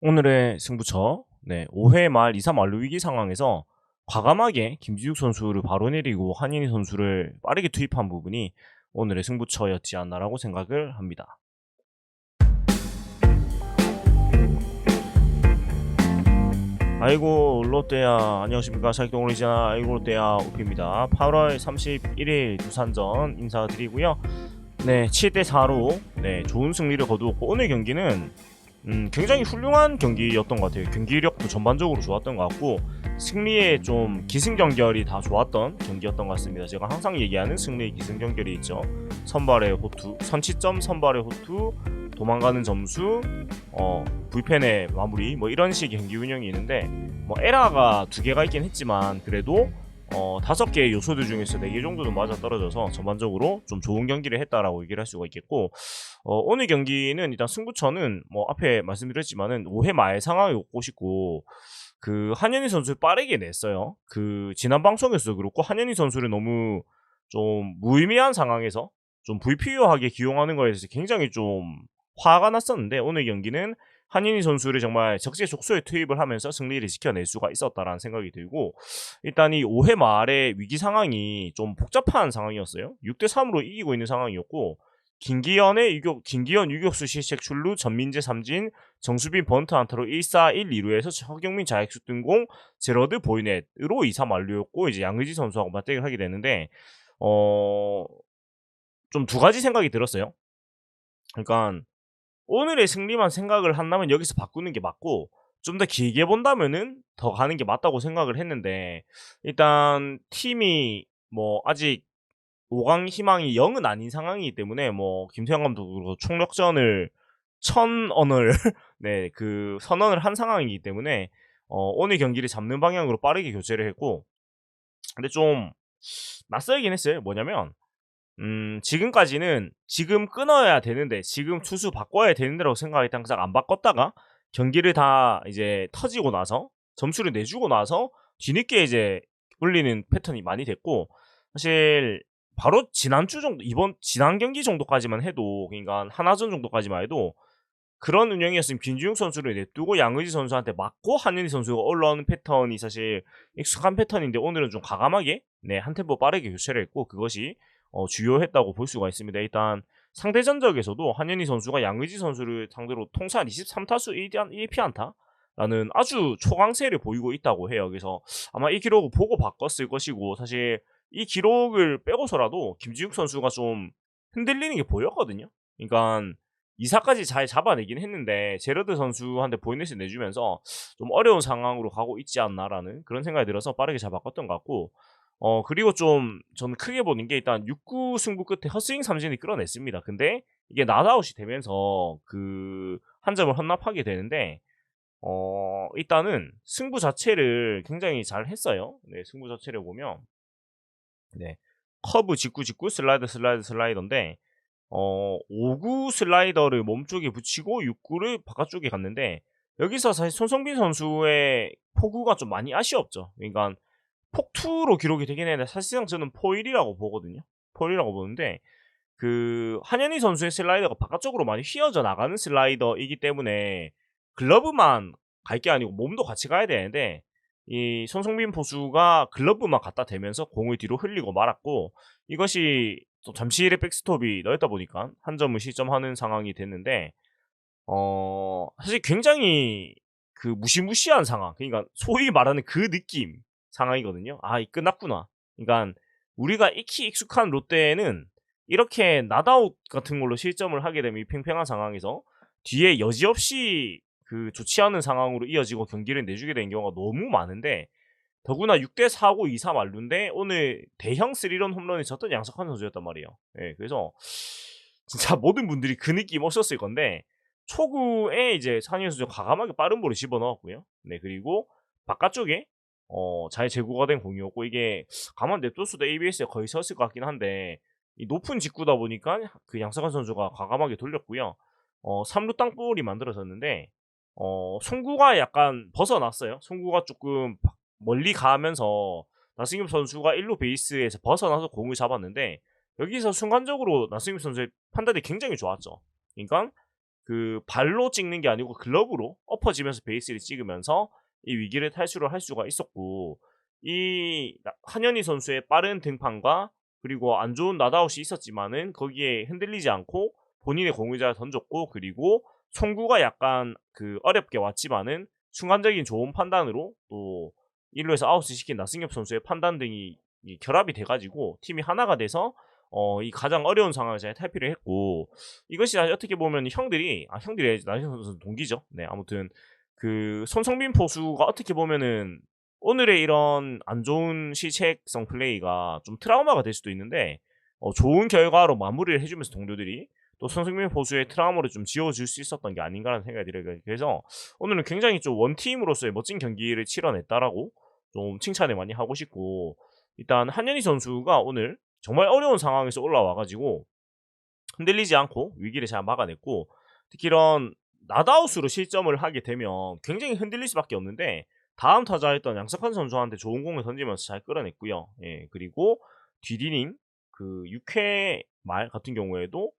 오늘의 승부처 5회 말 2-3 완루 위기 상황에서 과감하게 김지욱 선수를 바로 내리고 한인희 선수를 빠르게 투입한 부분이 오늘의 승부처였지 않나라고 생각을 합니다. 아이고 롯데야, 안녕하십니까. 사익동물이잖아. 아이고 롯데야, 우피입니다. 8월 31일 두산전 인사드리고요. 7대4로 좋은 승리를 거두었고, 오늘 경기는 굉장히 훌륭한 경기였던 것 같아요. 경기력도 전반적으로 좋았던 것 같고, 승리에 좀 기승전결이 다 좋았던 경기였던 것 같습니다. 제가 항상 얘기하는 승리의 기승전결이 있죠. 선발의 호투, 선취점, 선발의 호투, 도망가는 점수, 불펜의 마무리, 뭐 이런 식의 경기 운영이 있는데, 뭐 에라가 2개가 있긴 했지만 그래도 5개의 요소들 중에서 4개 정도는 맞아 떨어져서 전반적으로 좀 좋은 경기를 했다라고 얘기를 할 수가 있겠고, 오늘 경기는 일단 승부처는 뭐 앞에 말씀드렸지만은 5회 말 상황이 없고 싶고, 그 한현희 선수를 빠르게 냈어요. 그 지난 방송에서도 그렇고 한현희 선수를 너무 좀 무의미한 상황에서 좀 불필요하게 기용하는 거에 대해서 굉장히 좀 화가 났었는데, 오늘 경기는 한인희 선수를 정말 적재적소에 투입을 하면서 승리를 지켜낼 수가 있었다라는 생각이 들고, 일단 이 5회 말의 위기 상황이 좀 복잡한 상황이었어요. 6대3으로 이기고 있는 상황이었고, 김기현 유격수 실책 출루, 전민재 삼진, 정수빈 번트 안타로 1사 1-2루에서 허경민 자익수 뜬공, 제러드 보이넷으로 2-3 완료였고, 이제 양의지 선수하고 맞대결을 하게 되는데, 좀 2가지 생각이 들었어요. 그러니까 오늘의 승리만 생각을 한다면 여기서 바꾸는 게 맞고, 좀 더 길게 본다면은 더 가는 게 맞다고 생각을 했는데, 일단 팀이 뭐 아직 5강 희망이 0은 아닌 상황이기 때문에, 뭐 김태형 감독으로 총력전을 천언을 그 선언을 한 상황이기 때문에 오늘 경기를 잡는 방향으로 빠르게 교체를 했고, 근데 좀 낯설긴 했어요. 뭐냐면 지금까지는 지금 끊어야 되는데, 지금 투수 바꿔야 되는데라고 생각했다 항상 안 바꿨다가 경기를 다 이제 터지고 나서 점수를 내주고 나서 뒤늦게 이제 올리는 패턴이 많이 됐고, 사실 바로 지난주 정도, 지난 경기 정도까지만 해도, 그러니까 하나전 정도까지만 해도 그런 운영이었으면 김지웅 선수를 냅두고 양의지 선수한테 맞고 한현희 선수가 올라오는 패턴이 사실 익숙한 패턴인데, 오늘은 좀 과감하게 한 템포 빠르게 교체를 했고, 그것이 주요했다고 볼 수가 있습니다. 일단 상대 전적에서도 한현희 선수가 양의지 선수를 상대로 통산 23타수 1피안타라는 아주 초강세를 보이고 있다고 해요. 그래서 아마 이 기록을 보고 바꿨을 것이고, 사실 이 기록을 빼고서라도 김지욱 선수가 좀 흔들리는 게 보였거든요. 그러니까 2사까지 잘 잡아내긴 했는데 제러드 선수한테 보이넷을 내주면서 좀 어려운 상황으로 가고 있지 않나라는 그런 생각이 들어서 빠르게 잘 바꿨던 것 같고, 그리고 좀 저는 크게 보는 게, 일단 6구 승부 끝에 헛스윙 삼진을 끌어냈습니다. 근데 이게 낫아웃이 되면서 그 한 점을 헌납하게 되는데, 일단은 승부 자체를 굉장히 잘 했어요. 승부 자체를 보면 커브 직구 슬라이더인데, 5구 슬라이더를 몸쪽에 붙이고 6구를 바깥쪽에 갔는데, 여기서 사실 손성빈 선수의 포구가 좀 많이 아쉬웠죠. 그러니까 폭투로 기록이 되긴 했는데 사실상 저는 포일이라고 보거든요. 포일이라고 보는데, 그 한현희 선수의 슬라이더가 바깥쪽으로 많이 휘어져 나가는 슬라이더이기 때문에 글러브만 갈 게 아니고 몸도 같이 가야 되는데, 이 손성빈 포수가 글러브만 갖다 대면서 공을 뒤로 흘리고 말았고, 이것이 또 잠시일의 백스톱이 넓다 보니까 한 점을 실점하는 상황이 됐는데, 사실 굉장히 그 무시무시한 상황, 그러니까 소위 말하는 그 느낌 상황이거든요. '아, 이 끝났구나.' 그러니까 우리가 익히 익숙한 롯데는 이렇게 낫아웃 같은 걸로 실점을 하게 되면 이 팽팽한 상황에서 뒤에 여지없이 그 좋지 않은 상황으로 이어지고 경기를 내주게 되는 경우가 너무 많은데, 더구나 6대4고 2-3 완루인데 오늘 대형 3런 홈런을 쳤던 양석환 선수였단 말이에요. 그래서 진짜 모든 분들이 그 느낌 오셨을 건데, 초구에 이제 산이현 선수가 과감하게 빠른 볼을 집어넣었고요. 그리고 바깥쪽에 잘 제구가 된 공이었고, 이게 가만 냅뒀어도 ABS에 거의 섰을 것 같긴 한데, 이 높은 직구다 보니까 그 양석환 선수가 과감하게 돌렸고요. 3루 땅볼이 만들어졌는데, 송구가 약간 벗어났어요. 송구가 조금 멀리 가면서 나승엽 선수가 1루 베이스에서 벗어나서 공을 잡았는데, 여기서 순간적으로 나승엽 선수의 판단이 굉장히 좋았죠. 그러니까 그 발로 찍는 게 아니고 글러브로 엎어지면서 베이스를 찍으면서 이 위기를 탈출을 할 수가 있었고, 이 한현희 선수의 빠른 등판과 그리고 안 좋은 낫아웃이 있었지만은 거기에 흔들리지 않고 본인의 공을 잘 던졌고, 그리고 송구가 약간 그 어렵게 왔지만은 순간적인 좋은 판단으로 또 1루에서 아웃을 시킨 나승엽 선수의 판단 등이 결합이 돼가지고 팀이 하나가 돼서 이 가장 어려운 상황을 잘 탈피를 했고, 이것이 어떻게 보면 형들이 나승엽 선수 동기죠. 네, 아무튼 그 손성빈 포수가 어떻게 보면은 오늘의 이런 안 좋은 실책성 플레이가 좀 트라우마가 될 수도 있는데, 좋은 결과로 마무리를 해주면서 동료들이 또 손흥민 포수의 트라우마를 좀 지워줄 수 있었던 게 아닌가라는 생각이 들어요. 그래서 오늘은 굉장히 좀 원팀으로서의 멋진 경기를 치러냈다라고 좀 칭찬을 많이 하고 싶고, 일단 한현희 선수가 오늘 정말 어려운 상황에서 올라와가지고 흔들리지 않고 위기를 잘 막아냈고, 특히 이런 낫아웃으로 실점을 하게 되면 굉장히 흔들릴 수밖에 없는데 다음 타자였던 양석환 선수한테 좋은 공을 던지면서 잘 끌어냈고요. 예, 그리고 뒷이닝 그 6회 말 같은 경우에도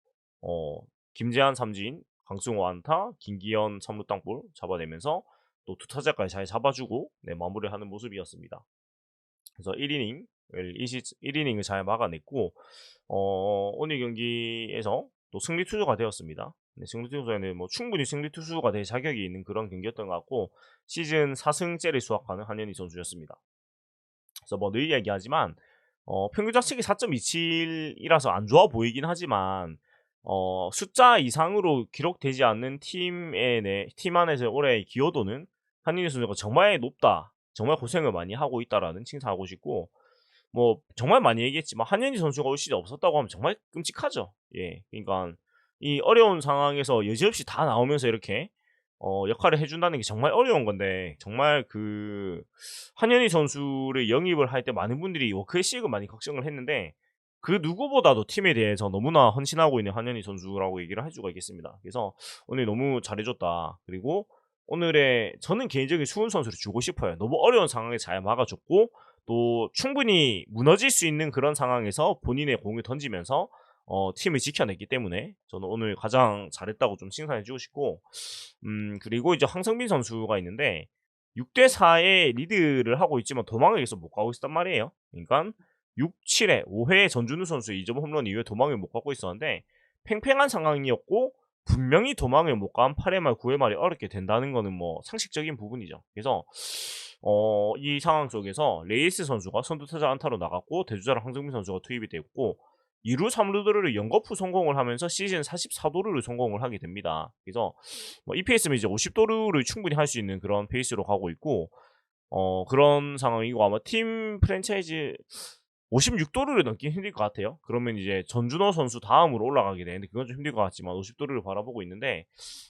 김재한 삼진, 강승호 안타, 김기현 3루 땅볼 잡아내면서 또 두 타자까지 잘 잡아주고 네, 마무리를 하는 모습이었습니다. 그래서 1이닝을 잘 막아냈고, 오늘 경기에서 또 승리 투수가 되었습니다. 네, 승리 투수에는 뭐 충분히 승리 투수가 될 자격이 있는 그런 경기였던 것 같고, 시즌 4승째를 수확하는 한현희 선수였습니다. 그래서 뭐 늘 이야기하지만 평균 자책이 4.27이라서 안 좋아 보이긴 하지만 숫자 이상으로 기록되지 않는 팀 안에서 올해 기여도는 한현희 선수가 정말 높다, 정말 고생을 많이 하고 있다라는 칭찬하고 싶고, 뭐 정말 많이 얘기했지만 한현희 선수가 올 시즌 없었다고 하면 정말 끔찍하죠. 예, 그러니까 이 어려운 상황에서 여지없이 다 나오면서 이렇게 역할을 해준다는 게 정말 어려운 건데, 정말 그 한현희 선수를 영입을 할 때 많은 분들이 워크의식을 많이 걱정을 했는데 그 누구보다도 팀에 대해서 너무나 헌신하고 있는 한현희 선수라고 얘기를 할 수가 있겠습니다. 그래서 오늘 너무 잘해줬다. 그리고 오늘의 저는 개인적인 수훈 선수를 주고 싶어요. 너무 어려운 상황에 잘 막아줬고 또 충분히 무너질 수 있는 그런 상황에서 본인의 공을 던지면서 팀을 지켜냈기 때문에 저는 오늘 가장 잘했다고 좀 칭찬해주고 싶고, 그리고 이제 황성빈 선수가 있는데 6대4의 리드를 하고 있지만 도망을 계속 못 가고 있었단 말이에요. 그러니까 6, 7회, 5회 전준우 선수의 2점 홈런 이후에 도망을 못 가고 있었는데 팽팽한 상황이었고 분명히 도망을 못 간 8회 말 9회 말이 어렵게 된다는 거는 뭐 상식적인 부분이죠. 그래서 이 상황 속에서 레이스 선수가 선두타자 안타로 나갔고 대주자로 황성빈 선수가 투입이 됐고 2루 3루도루를 연거푸 성공을 하면서 시즌 44도루를 성공을 하게 됩니다. 그래서 뭐 이 페이스면 이제 50도루를 충분히 할 수 있는 그런 페이스로 가고 있고, 그런 상황이고 아마 팀 프랜차이즈 56도루를 넘긴 힘들 것 같아요. 그러면 이제 전준호 선수 다음으로 올라가게 되는데 그건 좀 힘들 것 같지만 50도루를 바라보고 있는데,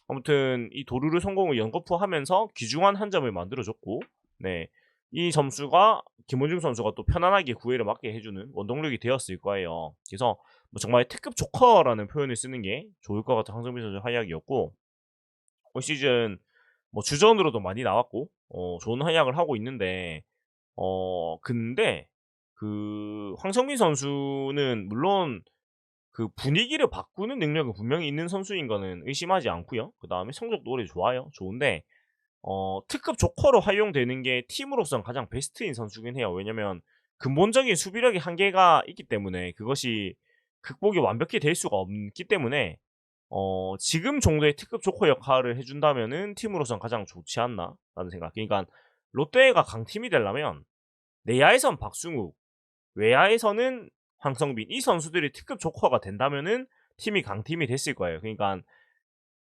아무튼 이 도루를 성공을 연거푸하면서 귀중한 한 점을 만들어줬고, 네, 이 점수가 김원중 선수가 또 편안하게 9회를 맞게 해주는 원동력이 되었을 거예요. 그래서 뭐 정말 특급 조커라는 표현을 쓰는 게 좋을 것 같은 황성빈 선수의 활약이었고, 올 시즌 뭐 주전으로도 많이 나왔고 좋은 활약을 하고 있는데, 근데 그 황성빈 선수는 물론 그 분위기를 바꾸는 능력은 분명히 있는 선수인 거는 의심하지 않고요. 그 다음에 성적도 오래 좋아요. 좋은데 특급 조커로 활용되는 게 팀으로서는 가장 베스트인 선수긴 해요. 왜냐면 근본적인 수비력의 한계가 있기 때문에 그것이 극복이 완벽히 될 수가 없기 때문에 지금 정도의 특급 조커 역할을 해준다면은 팀으로서는 가장 좋지 않나 라는 생각. 그러니까 롯데가 강팀이 되려면 내야에선 박승욱, 외야에서는 황성빈, 이 선수들이 특급 조커가 된다면은 팀이 강팀이 됐을 거예요. 그러니까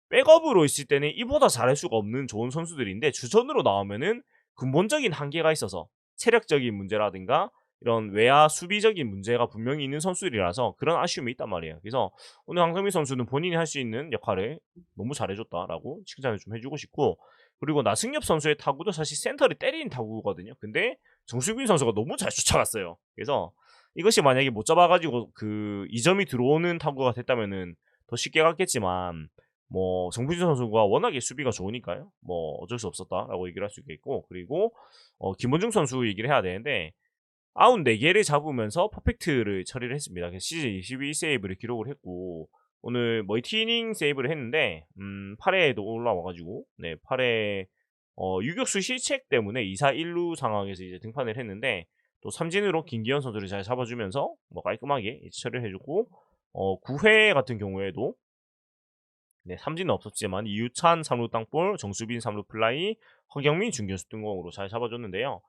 백업으로 있을 때는 이보다 잘할 수가 없는 좋은 선수들인데 주전으로 나오면은 근본적인 한계가 있어서 체력적인 문제라든가 이런 외야 수비적인 문제가 분명히 있는 선수들이라서 그런 아쉬움이 있단 말이에요. 그래서 오늘 황성민 선수는 본인이 할 수 있는 역할을 너무 잘해줬다라고 칭찬을 좀 해주고 싶고, 그리고 나승엽 선수의 타구도 사실 센터를 때리는 타구거든요. 근데 정수빈 선수가 너무 잘 쫓아갔어요. 그래서 이것이 만약에 못 잡아가지고 그 2점이 들어오는 타구가 됐다면은 더 쉽게 갔겠지만, 뭐 정부진 선수가 워낙에 수비가 좋으니까요. 뭐 어쩔 수 없었다라고 얘기를 할 수 있겠고, 그리고 김원중 선수 얘기를 해야 되는데 아웃 4개를 잡으면서 퍼펙트를 처리를 했습니다. 시즌 21세이브를 기록을 했고 오늘 멀티이닝 세이브를 했는데 8회에도 올라와 가지고 네 8회 유격수 실책 때문에 2사 1루 상황에서 이제 등판을 했는데 또 삼진으로 김기현 선수를 잘 잡아주면서 뭐 깔끔하게 이제 처리를 해줬고 9회 같은 경우에도 네, 삼진은 없었지만 이유찬 3루 땅볼, 정수빈 3루 플라이, 허경민 중견수 뜬공으로 잘 잡아줬는데요.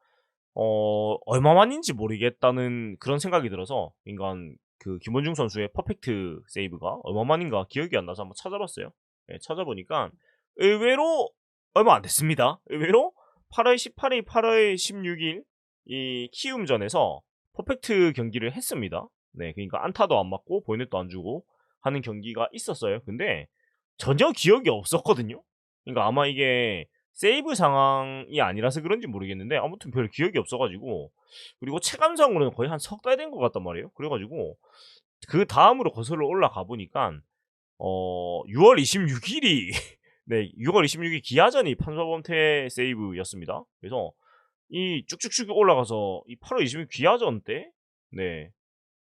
얼마만인지 모르겠다는 그런 생각이 들어서 인간 그 김원중 선수의 퍼펙트 세이브가 얼마만인가 기억이 안 나서 한번 찾아봤어요. 네, 찾아보니까 의외로 얼마 안 됐습니다. 의외로 8월 18일, 8월 16일 이 키움전에서 퍼펙트 경기를 했습니다. 네, 그러니까 안타도 안 맞고 볼넷도 안 주고 하는 경기가 있었어요. 근데 전혀 기억이 없었거든요. 그러니까 아마 이게 세이브 상황이 아니라서 그런지 모르겠는데 아무튼 별 기억이 없어가지고 그리고 체감상으로는 거의 한 석 달 된 것 같단 말이에요. 그래가지고 그 다음으로 거슬러 올라가 보니까 6월 26일이 네 6월 26일 기아전이 판서범퇴 세이브였습니다. 그래서 이 쭉쭉쭉 올라가서 이 8월 26일 기아전 때 네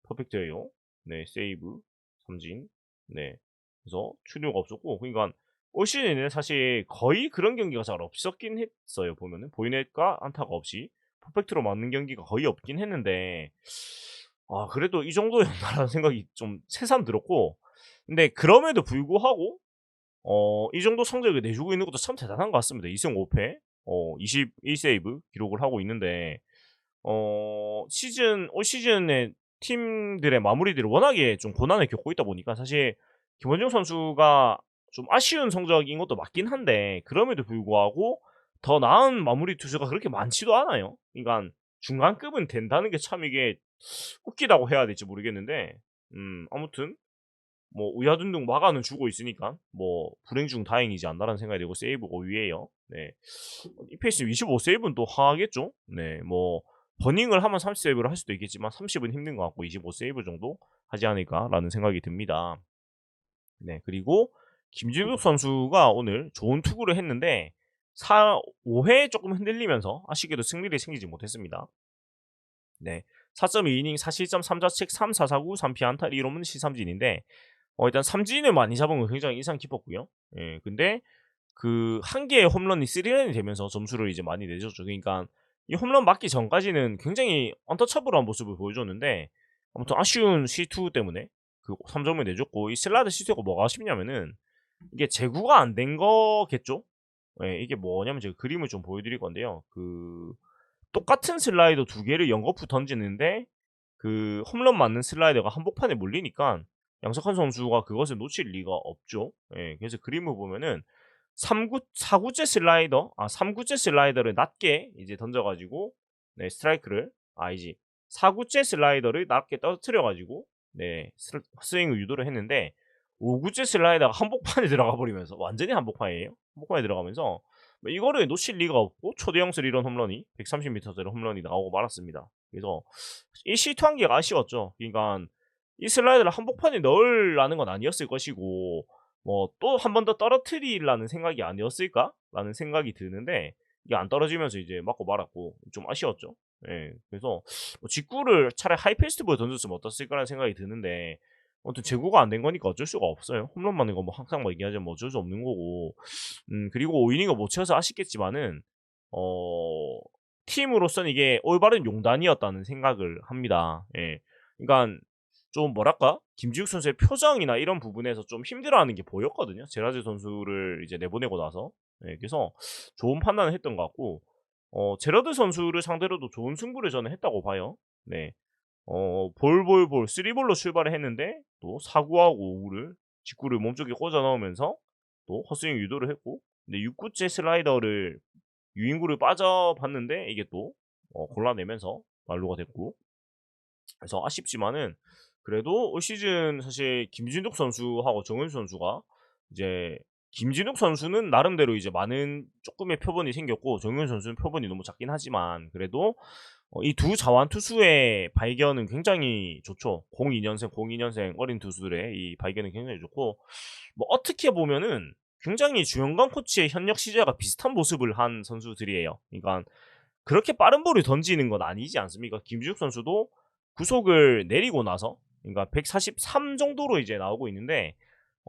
퍼펙트예요. 네 세이브 삼진 네 그래서 출루가 없었고 그러니까 올 시즌에는 사실 거의 그런 경기가 잘 없었긴 했어요. 보면은 보이넷과 안타가 없이 퍼펙트로 맞는 경기가 거의 없긴 했는데 아 그래도 이 정도였나라는 생각이 좀 새삼 들었고 근데 그럼에도 불구하고 이 정도 성적을 내주고 있는 것도 참 대단한 것 같습니다. 2승 5패 21세이브 기록을 하고 있는데 올 시즌에 팀들의 마무리들이 워낙에 좀 고난을 겪고 있다 보니까 사실 김원중 선수가 좀 아쉬운 성적인 것도 맞긴 한데 그럼에도 불구하고 더 나은 마무리 투수가 그렇게 많지도 않아요. 그러니까 중간급은 된다는 게 참 이게 웃기다고 해야 될지 모르겠는데 아무튼 뭐 우야둔둥 막아는 주고 있으니까 뭐 불행 중 다행이지 않나라는 생각이 들고 세이브 5위에요. 네. 이 페이스 25세이브는 또 하겠죠. 네. 뭐 버닝을 하면 30세이브를 할 수도 있겠지만 30은 힘든 것 같고 25세이브 정도 하지 않을까라는 생각이 듭니다. 네. 그리고 김진욱 선수가 오늘 좋은 투구를 했는데 5회 조금 흔들리면서 아쉽게도 승리를 챙기지 못했습니다. 네. 4.2이닝 4실점 3자책 3사사구 3피안타 1홈런 시삼진인데 일단 삼진을 많이 잡은 건 굉장히 인상 깊었고요. 예. 근데 그 한 개의 홈런이 3런이 되면서 점수를 이제 많이 내줬죠. 그러니까 이 홈런 맞기 전까지는 굉장히 언터처블한 모습을 보여줬는데 아무튼 아쉬운 C2 때문에 그 3점을 내줬고 이 슬라이드 C2가 뭐가 아쉽냐면은 이게 제구가 안 된 거겠죠? 예, 이게 뭐냐면 제가 그림을 좀 보여드릴 건데요. 그 똑같은 슬라이더 두 개를 연거푸 던지는데 그 홈런 맞는 슬라이더가 한복판에 물리니까 양석환 선수가 그것을 놓칠 리가 없죠. 예, 그래서 그림을 보면은 4구째 슬라이더, 3구째 슬라이더를 낮게 이제 던져가지고, 네, 스트라이크를, 아니지, 4구째 슬라이더를 낮게 떨어뜨려가지고, 네, 스윙을 유도를 했는데, 5구째 슬라이더가 한복판에 들어가 버리면서, 완전히 한복판이에요. 한복판에 들어가면서, 뭐 이거를 놓칠 리가 없고, 초대형 스리런 홈런이, 130m짜리 홈런이 나오고 말았습니다. 그래서, 이 실투한 게 아쉬웠죠. 그러니까, 이 슬라이더를 한복판에 넣으라는 건 아니었을 것이고, 뭐 또 한 번 더 떨어뜨리라는 생각이 아니었을까라는 생각이 드는데 이게 안 떨어지면서 이제 맞고 말았고 좀 아쉬웠죠. 예. 그래서 뭐 직구를 차라리 하이패스트볼 던졌으면 어땠을까라는 생각이 드는데 아무튼 제구가 안 된 거니까 어쩔 수가 없어요. 홈런 맞는 거 뭐 항상 뭐 얘기하자면 뭐 어쩔 수 없는 거고. 그리고 5이닝을 못 채워서 아쉽겠지만은 어 팀으로서는 이게 올바른 용단이었다는 생각을 합니다. 예. 그러니까 좀 뭐랄까 김지욱 선수의 표정이나 이런 부분에서 좀 힘들어하는 게 보였거든요. 제라즈 선수를 이제 내보내고 나서 네, 그래서 좋은 판단을 했던 것 같고 제라드 선수를 상대로도 좋은 승부를 저는 했다고 봐요. 네, 볼볼볼 3볼로 출발을 했는데 또 4구하고 5구를 직구를 몸쪽에 꽂아 넣으면서 또 헛스윙 유도를 했고 근데 6구째 슬라이더를 유인구를 빠져봤는데 이게 또 골라내면서 말루가 됐고 그래서 아쉽지만은 그래도 올 시즌 사실 김진욱 선수하고 정은수 선수가 이제 김진욱 선수는 나름대로 이제 많은 조금의 표본이 생겼고 정은수 선수는 표본이 너무 작긴 하지만 그래도 이 두 자완 투수의 발견은 굉장히 좋죠. 02년생 어린 투수들의 이 발견은 굉장히 좋고 뭐 어떻게 보면은 굉장히 주영강 코치의 현역 시절과 비슷한 모습을 한 선수들이에요. 그러니까 그렇게 빠른 볼을 던지는 건 아니지 않습니까? 김진욱 선수도 구속을 내리고 나서 그러니까 143 정도로 이제 나오고 있는데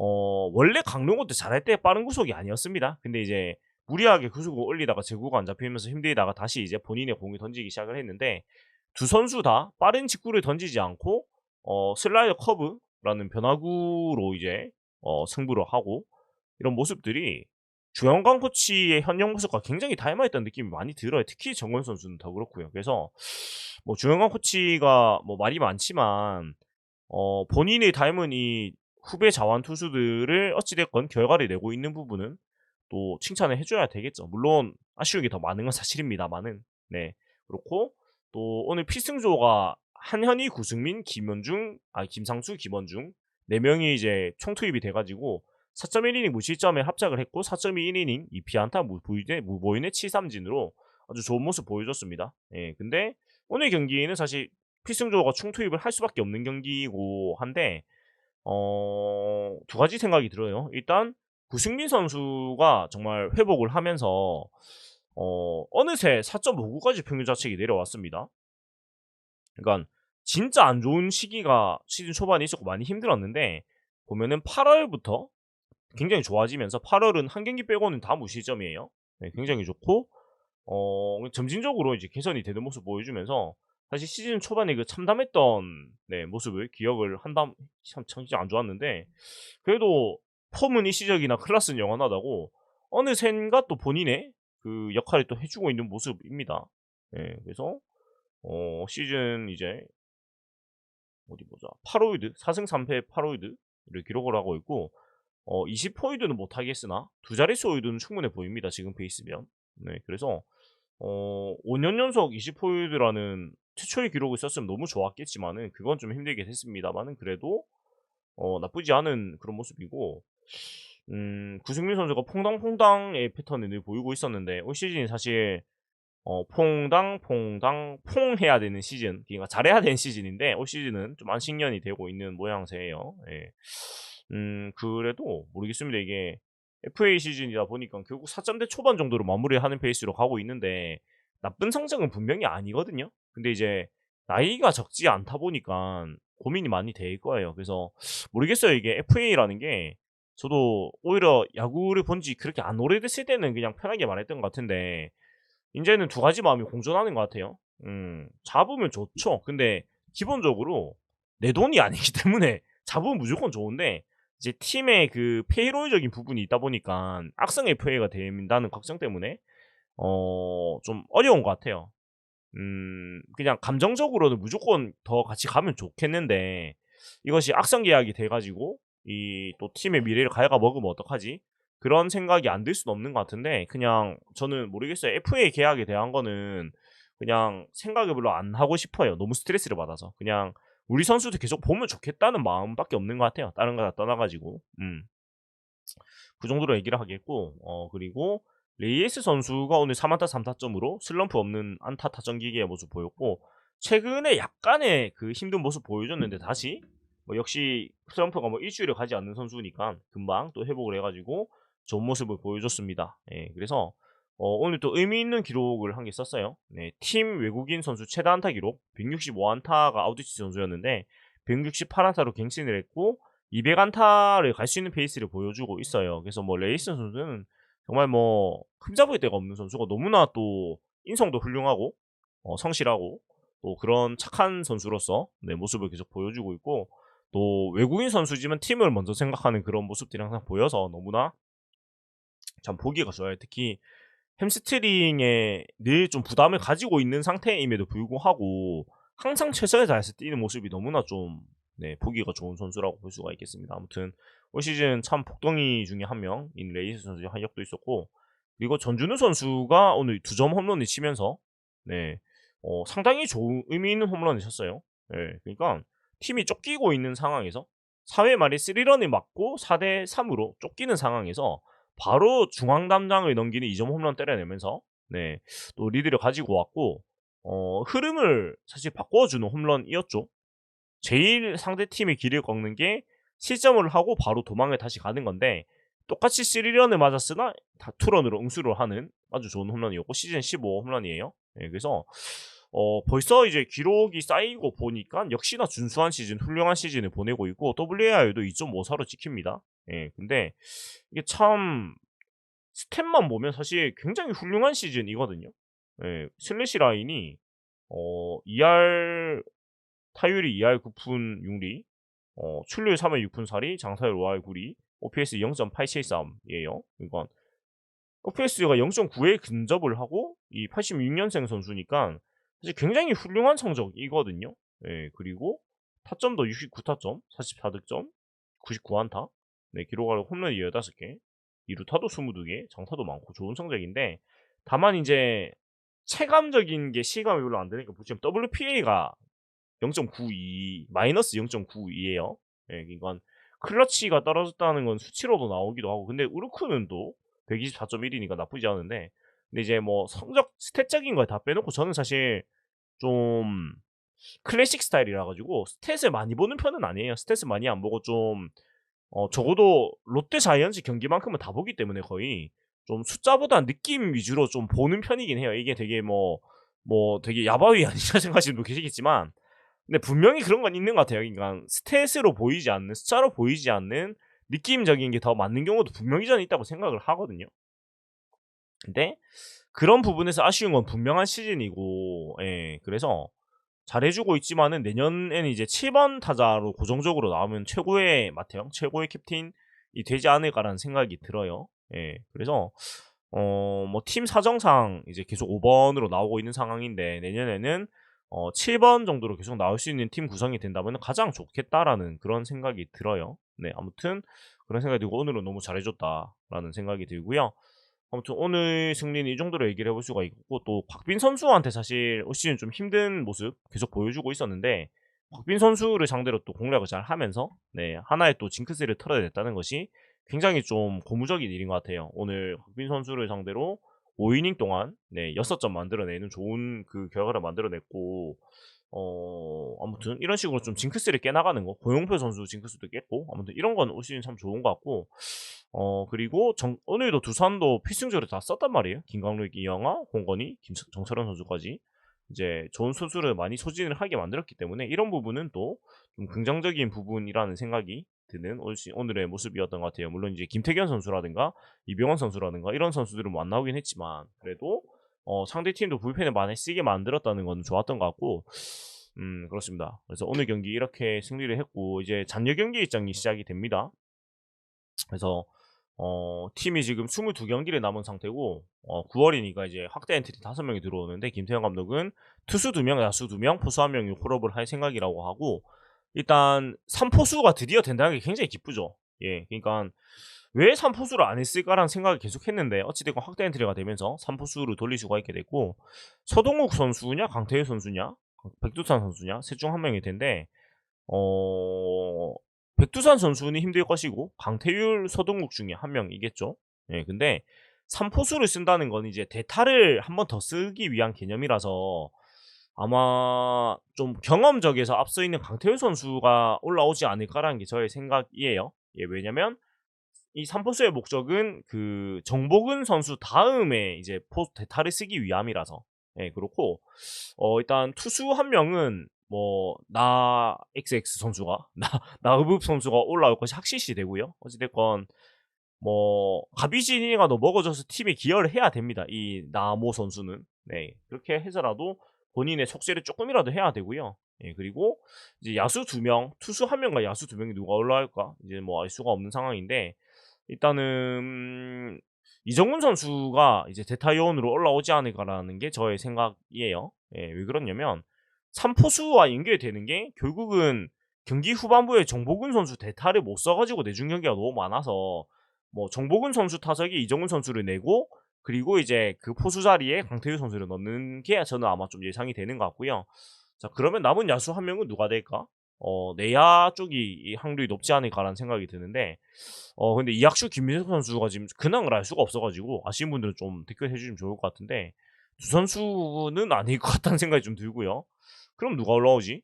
원래 강릉호 때 잘할 때 빠른 구속이 아니었습니다. 근데 이제 무리하게 구속을 올리다가 제구가 안 잡히면서 힘들다가 다시 이제 본인의 공을 던지기 시작을 했는데 두 선수 다 빠른 직구를 던지지 않고 슬라이더 커브라는 변화구로 이제 승부를 하고 이런 모습들이 주영광 코치의 현역 모습과 굉장히 닮아있다는 느낌이 많이 들어요. 특히 정건 선수는 더 그렇고요. 그래서 뭐 주영광 코치가 뭐 말이 많지만 본인이 닮은 이 후배 자완 투수들을 어찌 됐건 결과를 내고 있는 부분은 또 칭찬을 해 줘야 되겠죠. 물론 아쉬운 게 더 많은 건 사실입니다마는. 네. 그렇고 또 오늘 필승조가 한현희, 구승민, 김상수, 김원중 4 명이 이제 총투입이 돼 가지고 4.1이닝 무실점에 합작을 했고 4.2이닝 2피안타 무보인의 7삼진으로 아주 좋은 모습 보여줬습니다. 예. 근데 오늘 경기는 사실 필승조가 총투입을 할 수밖에 없는 경기이고 한데 두 가지 생각이 들어요. 일단 구승민 선수가 정말 회복을 하면서 어느새 4.59까지 평균 자책이 내려왔습니다. 그러니까 진짜 안 좋은 시기가 시즌 초반에 있었고 많이 힘들었는데 보면은 8월부터 굉장히 좋아지면서 8월은 한 경기 빼고는 다 무실점이에요. 네, 굉장히 좋고 점진적으로 이제 개선이 되는 모습 보여주면서 사실 시즌 초반에 그 참담했던 모습을 기억을 한다면 참 진짜 안 좋았는데 그래도 폼은 일시적이나 클래스는 영원하다고 어느샌가 또 본인의 그 역할을 또 해주고 있는 모습입니다. 예, 그래서 시즌 이제 어디 보자 8호이드 4승 3패 8호이드를 기록을 하고 있고 20호이드는 못하겠으나 두 자릿수 호이드는 충분해 보입니다. 지금 페이스면. 네, 그래서 5년 연속 20호이드라는 최초의 기록을 썼으면 너무 좋았겠지만은 그건 좀 힘들게 됐습니다만은 그래도 나쁘지 않은 그런 모습이고 구승민 선수가 퐁당퐁당의 패턴을 늘 보이고 있었는데 올 시즌이 사실 퐁당 퐁해야 되는 시즌, 그러니까 잘해야 되는 시즌인데 올 시즌은 좀 안식년이 되고 있는 모양새예요. 예. 그래도 모르겠습니다. 이게 FA 시즌이다 보니까 결국 4점대 초반 정도로 마무리하는 페이스로 가고 있는데 나쁜 성적은 분명히 아니거든요. 근데 이제 나이가 적지 않다 보니까 고민이 많이 될 거예요. 그래서 모르겠어요. 이게 FA라는 게 저도 오히려 야구를 본지 그렇게 안 오래됐을 때는 그냥 편하게 말했던 것 같은데 인제는 두 가지 마음이 공존하는 것 같아요. 잡으면 좋죠. 근데 기본적으로 내 돈이 아니기 때문에 잡으면 무조건 좋은데 이제 팀의 그 페이롤적인 부분이 있다 보니까 악성의 플레이가 된다는 걱정 때문에 좀 어려운 것 같아요. 그냥 감정적으로는 무조건 더 같이 가면 좋겠는데 이것이 악성 계약이 돼 가지고 이 또 팀의 미래를 갉아먹으면 어떡하지? 그런 생각이 안 들 수는 없는 것 같은데 그냥 저는 모르겠어요. FA 계약에 대한 거는 그냥 생각을 별로 안 하고 싶어요. 너무 스트레스를 받아서. 그냥 우리 선수들 계속 보면 좋겠다는 마음밖에 없는 것 같아요. 다른 거 다 떠나 가지고. 그 정도로 얘기를 하겠고 그리고 레이에스 선수가 오늘 3안타 3타점으로 슬럼프 없는 안타 타점 기계의 모습 보였고 최근에 약간의 그 힘든 모습 보여줬는데 다시 뭐 역시 슬럼프가 뭐 일주일에 가지 않는 선수니까 금방 또 회복을 해가지고 좋은 모습을 보여줬습니다. 예, 그래서 오늘 또 의미 있는 기록을 한 개 썼어요. 네, 팀 외국인 선수 최다 안타 기록 165안타가 아우디치 선수였는데 168안타로 갱신을 했고 200안타를 갈 수 있는 페이스를 보여주고 있어요. 그래서 뭐 레이슨 선수는 정말 뭐 흠잡을 데가 없는 선수가 너무나 또 인성도 훌륭하고 성실하고 또 그런 착한 선수로서 모습을 계속 보여주고 있고 또 외국인 선수지만 팀을 먼저 생각하는 그런 모습들이 항상 보여서 너무나 참 보기가 좋아요. 특히 햄스트링에 늘 좀 부담을 가지고 있는 상태임에도 불구하고 항상 최선을 다해서 뛰는 모습이 너무나 좀 보기가 좋은 선수라고 볼 수가 있겠습니다. 아무튼 올 시즌 참 복덩이 중에 한 명인 레이스 선수의 활약도 있었고 그리고 전준우 선수가 오늘 2점 홈런을 치면서 상당히 좋은 의미 있는 홈런을 쳤어요. 그러니까 팀이 쫓기고 있는 상황에서 4회 말에 3런을 맞고 4대 3으로 쫓기는 상황에서 바로 중앙 담장을 넘기는 2점 홈런 때려내면서 또 리드를 가지고 왔고 흐름을 사실 바꿔주는 홈런이었죠. 제일 상대팀의 길을 꺾는 게 실점을 하고 바로 도망을 다시 가는 건데 똑같이 3런을 맞았으나 다 투런으로 응수를 하는 아주 좋은 홈런이었고 시즌 15 홈런이에요. 그래서 벌써 이제 기록이 쌓이고 보니까 역시나 준수한 시즌, 훌륭한 시즌을 보내고 있고 WAR도 2.54로 찍힙니다. 예. 근데 이게 참 스탯만 보면 사실 굉장히 훌륭한 시즌이거든요. 예. 슬래시 라인이 2할 타율이 2할 9푼 6리, 출루율 3할 6푼 4리, 장타율 5할 9리, OPS 0.873이에요. 그러니까 OPS가 0.9에 근접을 하고 이 86년생 선수니까 사실 굉장히 훌륭한 성적이거든요. 예. 그리고 타점도 69타점, 44득점, 99안타. 네, 기록하고 홈런이 15개, 2루타도 22개, 장타도 많고 좋은 성적인데, 다만 이제 체감적인 게 시감이 별로 안 되니까 지금 WPA가 0.92 마이너스 0.92예요. 예, 그러니까 클러치가 떨어졌다는 건 수치로도 나오기도 하고, 근데 우르크는 또 124.1이니까 나쁘지 않은데, 근데 이제 뭐 성적 스탯적인 걸 다 빼놓고 저는 사실 좀 클래식 스타일이라 가지고 스탯을 많이 보는 편은 아니에요. 스탯을 많이 안 보고 좀 적어도 롯데 자이언츠 경기만큼은 다 보기 때문에 거의 좀 숫자보다 느낌 위주로 좀 보는 편이긴 해요. 이게 되게 되게 야바위 아니냐 생각하시는 분 계시겠지만, 근데 분명히 그런 건 있는 것 같아요. 그러니까 스탯으로 보이지 않는, 숫자로 보이지 않는 느낌적인 게 더 맞는 경우도 분명히 저는 있다고 생각을 하거든요. 근데 그런 부분에서 아쉬운 건 분명한 시즌이고, 예, 그래서 잘해주고 있지만은 내년에는 이제 7번 타자로 고정적으로 나오면 최고의 마태형, 최고의 캡틴이 되지 않을까라는 생각이 들어요. 예, 그래서 뭐 팀 사정상 이제 계속 5번으로 나오고 있는 상황인데, 내년에는 7번 정도로 계속 나올 수 있는 팀 구성이 된다면 가장 좋겠다라는 그런 생각이 들어요. 네, 아무튼 그런 생각이 들고 오늘은 너무 잘해줬다라는 생각이 들고요. 아무튼 오늘 승리는 이 정도로 얘기를 해볼 수가 있고, 또 박빈 선수한테 사실 올 시즌 좀 힘든 모습 계속 보여주고 있었는데, 박빈 선수를 상대로 또 공략을 잘 하면서 네, 하나의 또 징크스를 털어냈다는 것이 굉장히 좀 고무적인 일인 것 같아요. 오늘 박빈 선수를 상대로 5이닝 동안 네, 6점 만들어내는 좋은 그 결과를 만들어냈고, 아무튼 이런 식으로 좀 징크스를 깨나가는 거, 고용표 선수 징크스도 깼고, 아무튼 이런 건 올 시즌 참 좋은 것 같고, 그리고 오늘도 두산도 필승조를 다 썼단 말이에요. 김광록, 이영하, 홍건희, 정철원 선수까지 이제 좋은 선수를 많이 소진을 하게 만들었기 때문에 이런 부분은 또 좀 긍정적인 부분이라는 생각이 드는 오늘의 모습이었던 것 같아요. 물론 이제 김태견 선수라든가 이병헌 선수라든가 이런 선수들은 뭐 안 나오긴 했지만, 그래도 상대 팀도 불펜을 많이 쓰게 만들었다는 건 좋았던 것 같고, 그렇습니다. 그래서 오늘 경기 이렇게 승리를 했고, 이제 잔여 경기 일정이 시작이 됩니다. 그래서 팀이 지금 22경기를 남은 상태고, 9월이니까 이제 확대 엔트리 5명이 들어오는데, 김태형 감독은 투수 2명, 야수 2명, 포수 1명이 콜업을 할 생각이라고 하고, 일단 3포수가 드디어 된다는 게 굉장히 기쁘죠. 예, 그러니까 왜 3포수를 안 했을까라는 생각을 계속 했는데, 어찌됐건 확대 엔트리가 되면서 3포수를 돌릴 수가 있게 됐고, 서동욱 선수냐 강태일 선수냐 백두산 선수냐 셋 중 한 명일 텐데, 어 백두산 선수는 힘들 것이고 강태율, 서동국 중에 한 명이겠죠. 예, 근데 3포수를 쓴다는 건 이제 대타를 한 번 더 쓰기 위한 개념이라서 아마 좀 경험적에서 앞서 있는 강태율 선수가 올라오지 않을까라는 게 저의 생각이에요. 예, 왜냐면 이 3포수의 목적은 그 정복은 선수 다음에 이제 대타를 쓰기 위함이라서. 예, 그렇고 일단 투수 한 명은 뭐 나 XX 선수가 나의붓 선수가 올라올 것이 확실시 되고요. 어찌 됐건 뭐 가비지니가 너 먹어줘서 팀에 기여를 해야 됩니다. 이 나모 선수는. 네, 그렇게 해서라도 본인의 속세를 조금이라도 해야 되고요. 예, 그리고 이제 야수 2명, 투수 1명과 야수 2명이 누가 올라올까 이제 뭐 알 수가 없는 상황인데, 일단은 이정훈 선수가 이제 대타 요원으로 올라오지 않을까라는 게 저의 생각이에요. 예, 왜 그러냐면 3포수와 연결되는 게 결국은 경기 후반부에 정복은 선수 대타를 못 써가지고 내준 경기가 너무 많아서, 뭐 정복은 선수 타석에 이정훈 선수를 내고, 그리고 이제 그 포수 자리에 강태규 선수를 넣는 게 저는 아마 좀 예상이 되는 것 같고요. 자, 그러면 남은 야수 한 명은 누가 될까? 내야 쪽이 확률이 높지 않을까라는 생각이 드는데, 근데 이학수 김민석 선수가 지금 근황을 알 수가 없어가지고 아시는 분들은 좀 댓글 해주시면 좋을 것 같은데, 두 선수는 아닐 것 같다는 생각이 좀 들고요. 그럼 누가 올라오지?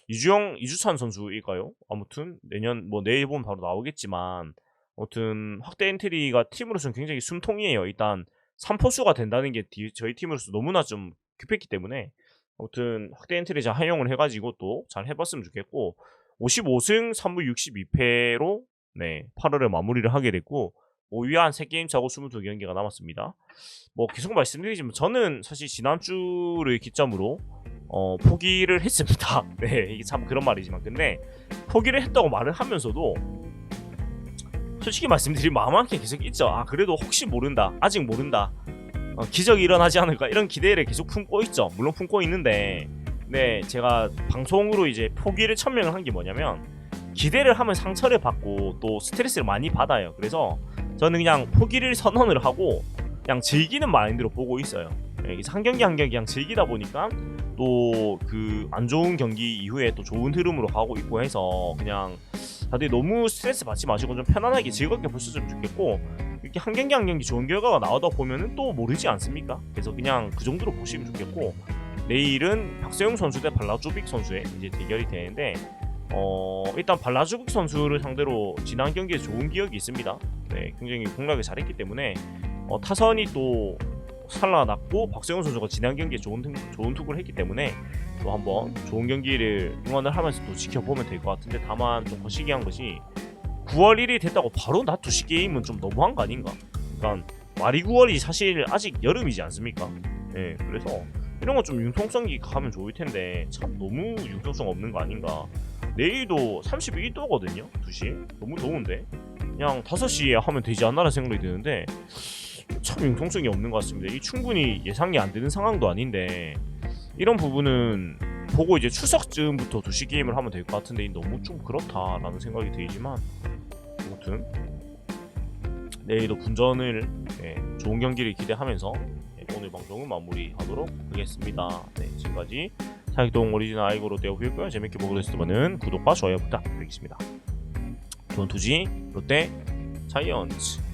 이주찬 선수일까요? 아무튼 내년 뭐 내일 보면 바로 나오겠지만, 아무튼 확대 엔트리가 팀으로서는 굉장히 숨통이에요. 일단 3포수가 된다는 게 저희 팀으로서 너무나 좀 급했기 때문에, 아무튼 확대 엔트리 잘 활용을 해가지고 또 잘 해봤으면 좋겠고, 55승 3무 62패로 네, 8월에 마무리를 하게 됐고 5위 한 3게임 차고 22경기가 남았습니다. 뭐 계속 말씀드리지만 저는 사실 지난주를 기점으로 포기를 했습니다. 네, 이게 참 그런 말이지만 근데 포기를 했다고 말을 하면서도 솔직히 말씀드리면 마음 한켠 계속 있죠. 아 그래도 혹시 모른다, 아직 모른다, 기적이 일어나지 않을까 이런 기대를 계속 품고 있죠. 물론 품고 있는데 네, 제가 방송으로 이제 포기를 천명을 한 게 뭐냐면 기대를 하면 상처를 받고 또 스트레스를 많이 받아요. 그래서 저는 그냥 포기를 선언을 하고 그냥 즐기는 마인드로 보고 있어요. 한 경기 한 경기 그냥 즐기다 보니까 또 그 안 좋은 경기 이후에 또 좋은 흐름으로 가고 있고 해서 그냥 다들 너무 스트레스 받지 마시고 좀 편안하게 즐겁게 보셨으면 좋겠고 이렇게 한 경기 한 경기 좋은 결과가 나오다 보면은 또 모르지 않습니까? 그래서 그냥 그 정도로 보시면 좋겠고 내일은 박세웅 선수 대 발라조빅 선수의 이제 대결이 되는데 일단 발라조빅 선수를 상대로 지난 경기에 좋은 기억이 있습니다. 네, 굉장히 공략을 잘했기 때문에 타선이 또 살아났고 박세웅 선수가 지난 경기에 좋은 투구를 했기 때문에 또 한번 좋은 경기를 응원을 하면서 또 지켜보면 될 것 같은데 다만 좀 거시기한 것이 9월 1일 됐다고 바로 낮 2시 게임은 좀 너무한 거 아닌가? 그러니까 말이 9월이 사실 아직 여름이지 않습니까? 네, 그래서 이런 거 좀 융통성이 가면 좋을 텐데 참 너무 융통성 없는 거 아닌가? 내일도 31도거든요. 2시 너무 더운데 그냥 5시에 하면 되지 않나라는 생각이 드는데 참 융통성이 없는 것 같습니다. 이 충분히 예상이 안 되는 상황도 아닌데 이런 부분은 보고 이제 추석쯤부터 2시 게임을 하면 될 것 같은데 너무 좀 그렇다라는 생각이 들지만 아무튼 내일도 분전을 좋은 경기를 기대하면서 오늘 방송은 마무리하도록 하겠습니다. 네, 지금까지 사익동 오리지널 아이고 롯데 후였고요. 재밌게 보고 계셨다면 구독과 좋아요 부탁드리겠습니다. 좋은 투지 롯데 자이언츠.